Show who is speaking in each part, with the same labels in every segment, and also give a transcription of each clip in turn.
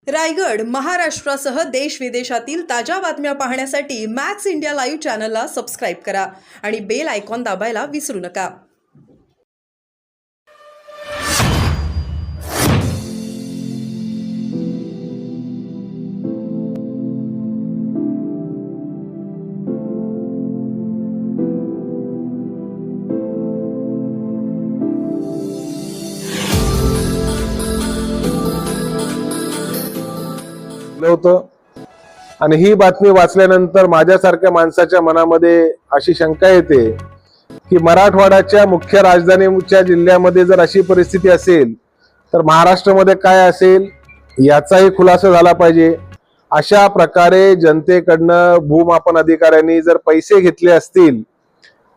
Speaker 1: रायगड, महाराष्ट्रासह देश विदेशातील ताज्या बातम्या पाहण्यासाठी मॅक्स इंडिया लाईव्ह चॅनलला सबस्क्राईब करा आणि बेल आयकॉन दाबायला विसरू नका.
Speaker 2: होतं आणि ही बातमी वाचल्यानंतर माझ्यासारख्या माणसाच्या मनामध्ये अशी शंका येते की मराठवाड्याच्या मुख्य राजधानीच्या जिल्ह्यामध्ये जर अशी परिस्थिती असेल तर महाराष्ट्रामध्ये काय असेल याचाही खुलासा झाला पाहिजे. अशा प्रकारे जनतेकडनं भूमापन अधिकाऱ्यांनी जर पैसे घेतले असतील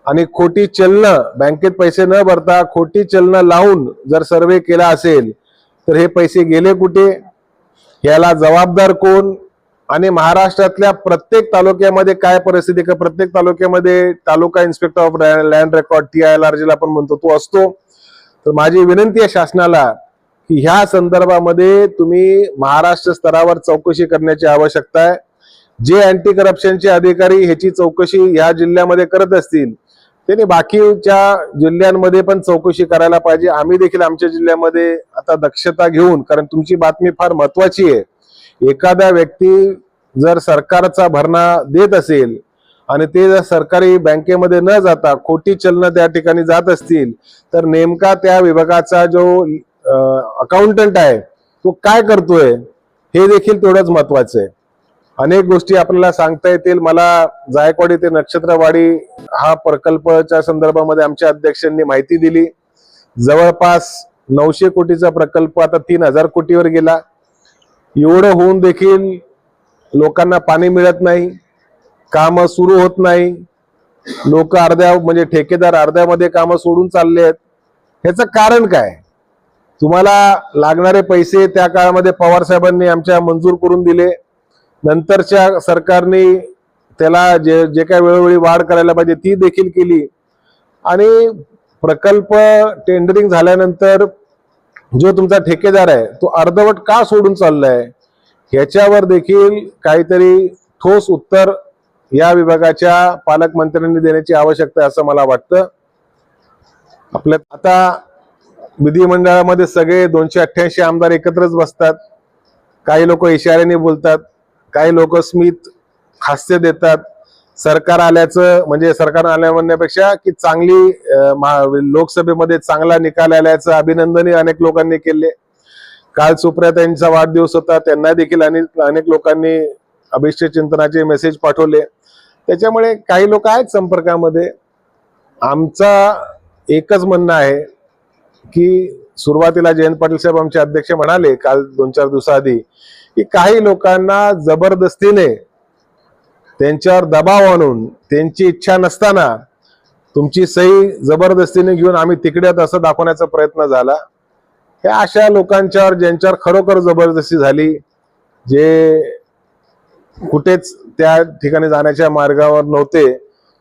Speaker 2: आणि खोटी चलनं बँकेत पैसे न भरता खोटी चलनं लावून जर सर्वे केला असेल तर हे पैसे गेले कुठे, याला जबाबदार कोण आणि महाराष्ट्रातल्या प्रत्येक तालुक्यामध्ये काय परिस्थिती का प्रत्येक तालुक्यामध्ये taluka inspector of land record TILR जिला आपण म्हणतो तो असतो. तर माझी विनंती आहे शासनाला की ह्या संदर्भामध्ये तुम्ही महाराष्ट्र स्तरावर चौकशी करण्याची आवश्यकता आहे. जे अँटी करप्शनचे अधिकारी ह्याची चौकशी ह्या जिल्ह्यामध्ये करत असतील त्यांनी बाकीच्या जिल्ह्यांमध्ये पण चौकशी करायला पाहिजे. आम्ही देखील आमच्या जिल्ह्यामध्ये आता दक्षता घेऊन, कारण तुमची बातमी फार महत्वाची आहे, एखादा व्यक्ती जर सरकारचा भरणा देत असेल आणि ते जर सरकारी बँकेमध्ये न जाता खोटी चलनं त्या ठिकाणी जात असतील तर नेमका त्या विभागाचा जो अकाउंटंट आहे तो काय करतोय हे देखील तेवढंच महत्वाचं आहे. अनेक गोष्टी आपल्याला सांगता येतील. मला जायकवाडी ते नक्षत्रवाडी हा प्रकल्पच्या संदर्भामध्ये आमच्या अध्यक्षांनी माहिती दिली. जवळपास 900 कोटीचा प्रकल्प आता 3000 कोटीवर गेला. एवढं होऊन देखील लोकांना पाणी मिळत नाही, कामं सुरू होत नाही, लोक म्हणजे ठेकेदार अर्ध्यामध्ये कामं सोडून चालले आहेत. ह्याचं कारण काय? तुम्हाला लागणारे पैसे त्या काळामध्ये पवार साहेबांनी आमच्या मंजूर करून दिले, नंतरच्या सरकारने त्याला जे काय वेळोवेळी वाढ करायला पाहिजे ती देखील केली आणि प्रकल्प टेंडरिंग झाल्यानंतर जो तुमचा ठेकेदार आहे तो अर्धवट का सोडून चाललाय ह्याच्यावर देखील काहीतरी ठोस उत्तर या विभागाच्या पालकमंत्र्यांनी देण्याची आवश्यकता आहे असं मला वाटतं. आपल्या आता विधिमंडळामध्ये सगळे 288 आमदार एकत्रच बसतात. काही लोक इशाऱ्याने बोलतात, काही लोक स्मित हास्य देतात. सरकार आल्याचं म्हणजे सरकार आल्या म्हणण्यापेक्षा की चांगली लोकसभेमध्ये चांगला निकाल आल्याचं अभिनंदनही अनेक लोकांनी केले. काल सुप्रियाताईंचा वाढदिवस होता, त्यांना देखील अनेक लोकांनी अभिष्ट चिंतनाचे मेसेज पाठवले. त्याच्यामुळे काही लोक आहेत संपर्कामध्ये. आमचा एकच म्हणणं आहे की सुरुवातीला जयंत पाटील साहेब आमचे अध्यक्ष म्हणाले काल 2-4 दिवसाआधी की काही लोकांना जबरदस्तीने त्यांच्यावर दबाव आणून त्यांची इच्छा नसताना तुमची सही जबरदस्तीने घेऊन आम्ही तिकडे असं दाखवण्याचा प्रयत्न झाला. हे अशा लोकांच्यावर ज्यांच्यावर खरोखर जबरदस्ती झाली, जे कुठेच त्या ठिकाणी जाण्याच्या मार्गावर नव्हते,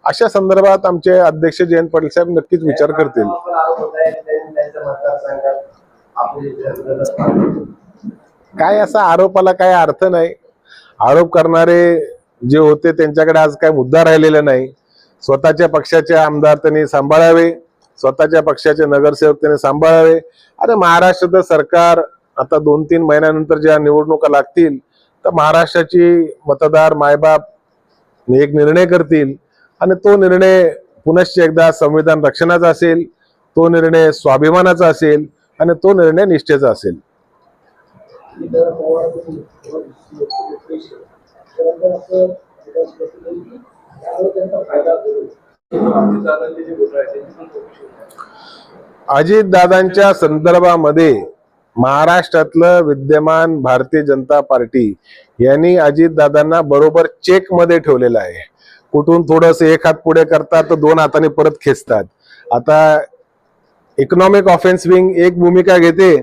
Speaker 2: अशा संदर्भात आमचे अध्यक्ष जयंत पाटील साहेब नक्कीच विचार करतील. काय असा आरोपाला काय अर्थ नाही. आरोप करणारे जे होते त्यांच्याकडे आज काय मुद्दा राहिलेला नाही. स्वतःच्या पक्षाचे आमदार त्यांनी सांभाळावे, स्वतःच्या पक्षाचे नगरसेवक त्यांनी सांभाळावे. अरे महाराष्ट्राचं सरकार आता 2-3 महिन्यानंतर ज्या निवडणुका लागतील तर महाराष्ट्राची मतदार मायबाप एक निर्णय करतील आणि तो निर्णय पुनश्च एकदा संविधान रक्षणाचा असेल, तो निर्णय स्वाभिमानाचा असेल आणि तो निर्णय निष्ठेचा असेल. अजितदादांच्या संदर्भामध्ये महाराष्ट्रातलं विद्यमान भारतीय जनता पार्टी यांनी अजितदादांना बरोबर चेक मध्ये ठेवलेलं आहे. कुठून थोडंसं एक हात पुढे करतात तर 2 हाताने परत खेचतात. आता इकॉनॉमिक ऑफेन्स विंग एक भूमिका घेते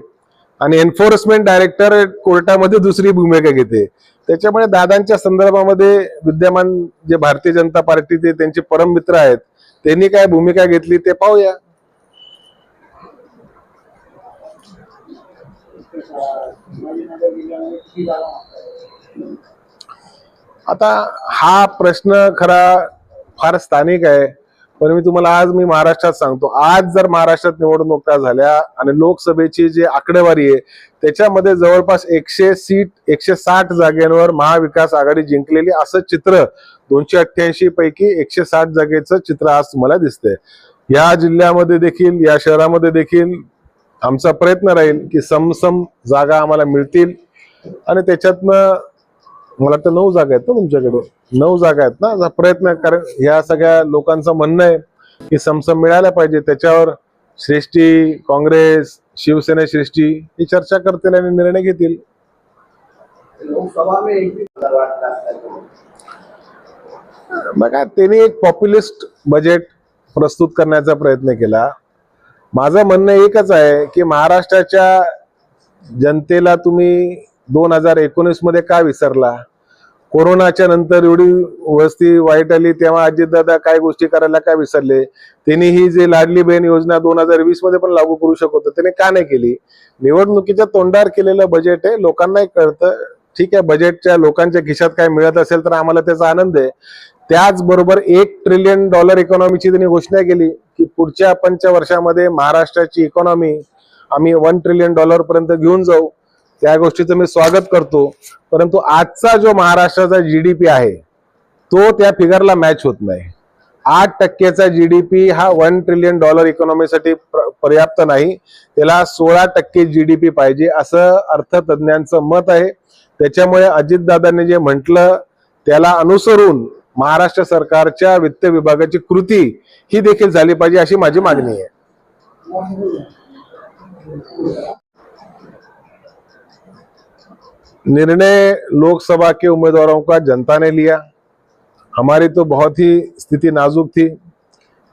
Speaker 2: आणि एन्फोर्समेंट डायरेक्टर कोर्टामध्ये दुसरी भूमिका घेते. त्याच्यामुळे दादांच्या संदर्भामध्ये विद्यमान जे भारतीय जनता पार्टीचे त्यांचे परम मित्र आहेत त्यांनी काय भूमिका घेतली ते पाहूया.
Speaker 3: संभाजीनगर जिल्ह्यामध्ये किती जागा मागताय?
Speaker 2: आता हा प्रश्न खरा फार स्थानिक आहे, पण मी तुम्हाला आज महाराष्ट्रात सांगतो, आज जर महाराष्ट्रात निवडणुका झाल्या आणि लोकसभेची जी आकडेवारी आहे त्याच्यामध्ये जवळपास 100 सीट 160 जागेवर महाविकास आघाडी जिंकलेली असं चित्र 288 पैकी 160 जागेचं चित्र आज तुम्हाला दिसतंय. या जिल्ह्यामध्ये देखील, या शहरामध्ये देखील आमचा प्रयत्न राहील की समसम जागा आम्हाला मिळतील आणि त्याच्यातनं मला वाटतं 9 जागा आहेत ना तुमच्याकडे, 9 जागा आहेत ना. असा प्रयत्न कारण या सगळ्या लोकांचं म्हणणं आहे की समसम मिळायला पाहिजे. त्याच्यावर श्रेष्ठी, काँग्रेस, शिवसेना श्रेष्ठी ही चर्चा करतील आणि निर्णय घेतील.
Speaker 3: लोकसभा में एक भी वाटला असता
Speaker 2: बघा, त्यांनी एक पॉप्युलिस्ट बजेट प्रस्तुत करण्याचा प्रयत्न केला. माझं म्हणणं एकच आहे की महाराष्ट्राच्या जनतेला तुम्ही 2019 मध्ये का विसरला? कोरोनाच्या नंतर एवढी वस्ती वाईट आली तेव्हा अजितदादा काय गोष्टी करायला काय विसरले? त्यांनी ही जी लाडली बहीण योजना 2020 मध्ये पण लागू करू शकत होते, त्याने का नाही केली? निवडणुकीच्या तोंडावर केलेलं बजेट आहे, लोकांनाही कळतं. ठीक आहे, बजेटच्या लोकांच्या खिशात काय मिळत असेल तर आम्हाला त्याचा आनंद आहे. त्याचबरोबर $1 ट्रिलियन इकॉनॉमीची त्यांनी घोषणा केली की पुढच्या 5 वर्षामध्ये महाराष्ट्राची इकॉनॉमी आम्ही $1 ट्रिलियन पर्यंत घेऊन जाऊ. त्या गोष्टीचं मी स्वागत करतो, परंतु आजचा जो महाराष्ट्राचा जीडीपी आहे तो त्या फिगरला मॅच होत नाही. 8% जीडीपी हा $1 ट्रिलियन इकॉनॉमीसाठी पर्याप्त नाही, त्याला 16% जीडीपी पाहिजे असं अर्थतज्ञांचं मत आहे. त्याच्यामुळे अजितदादांनी जे म्हटलं त्याला अनुसरून महाराष्ट्र सरकारच्या वित्त विभागाची कृती ही देखील झाली पाहिजे अशी माझी मागणी आहे. निर्णय लोकसभा के उम्मीदवारों का जनता ने लिया. हमारी तो बहुत ही स्थिति नाजुक थी.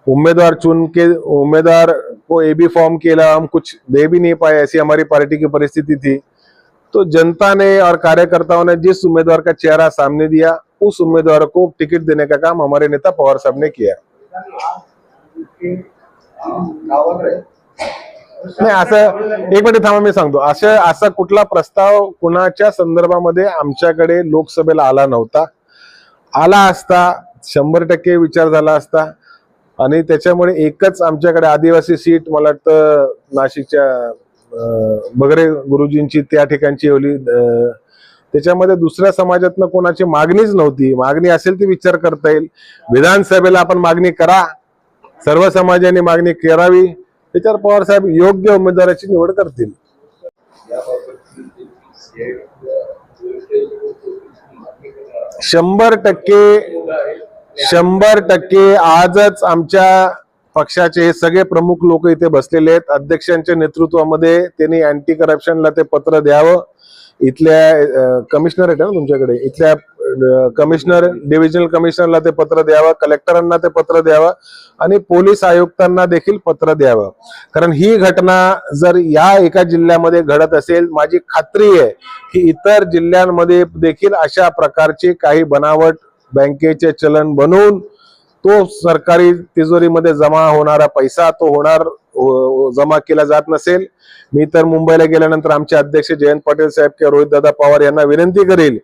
Speaker 2: उम्मीदवार चुन के उम्मीदवार को एबी फॉर्म के अलावा हम कुछ दे भी नहीं पाए, ऐसी हमारी पार्टी की परिस्थिति थी. तो जनता ने और कार्यकर्ताओं ने जिस उम्मीदवार का चेहरा सामने दिया उस उम्मीदवार को टिकट देने का काम हमारे नेता पवार साहब ने किया. नाही, असं एक मिनिट थांबा, मी सांगतो. असा कुठला प्रस्ताव कुणाच्या संदर्भामध्ये आमच्याकडे लोकसभेला आला नव्हता. आला असता 100% विचार झाला असता आणि त्याच्यामुळे एकच आमच्याकडे आदिवासी सीट, मला वाटतं नाशिकच्या बगरे गुरुजींची त्या ठिकाणची होली. त्याच्यामध्ये दुसऱ्या समाजातनं कोणाची मागणीच नव्हती. मागणी असेल ती विचार करता येईल. विधानसभेला आपण मागणी करा, सर्व समाजाने मागणी करावी, त्याच्यावर पवार साहेब योग्य उमेदवाराची निवड करतील. 100% आजच आमच्या पक्षाचे हे सगळे प्रमुख लोक इथे बसलेले आहेत. अध्यक्षांच्या नेतृत्वामध्ये त्यांनी अँटी करप्शनला ते पत्र द्यावं. इथल्या कमिशनर आहेत ना तुमच्याकडे, इथल्या कमिशनर, डिव्हिजनल कमिशनरला ते पत्र द्यावं, कलेक्टरांना ते पत्र द्यावं आणि पोलीस आयुक्तांना देखील पत्र द्यावं. कारण ही घटना जर या एका जिल्ह्यामध्ये घडत असेल, माझी खात्री आहे की इतर जिल्ह्यांमध्ये देखील अशा प्रकारचे काही बनावट बँकेचे चलन बनवून तो सरकारी तिजोरीमध्ये जमा होणारा पैसा जमा केला जात नसेल. मी तर मुंबईला गेल्यानंतर आमचे अध्यक्ष जयंत पाटील साहेब किंवा रोहितदादा पवार यांना विनंती करेल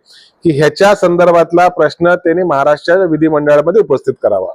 Speaker 2: की ह्याच्या संदर्भातला प्रश्न त्यांनी महाराष्ट्राच्या विधिमंडळामध्ये उपस्थित करावा.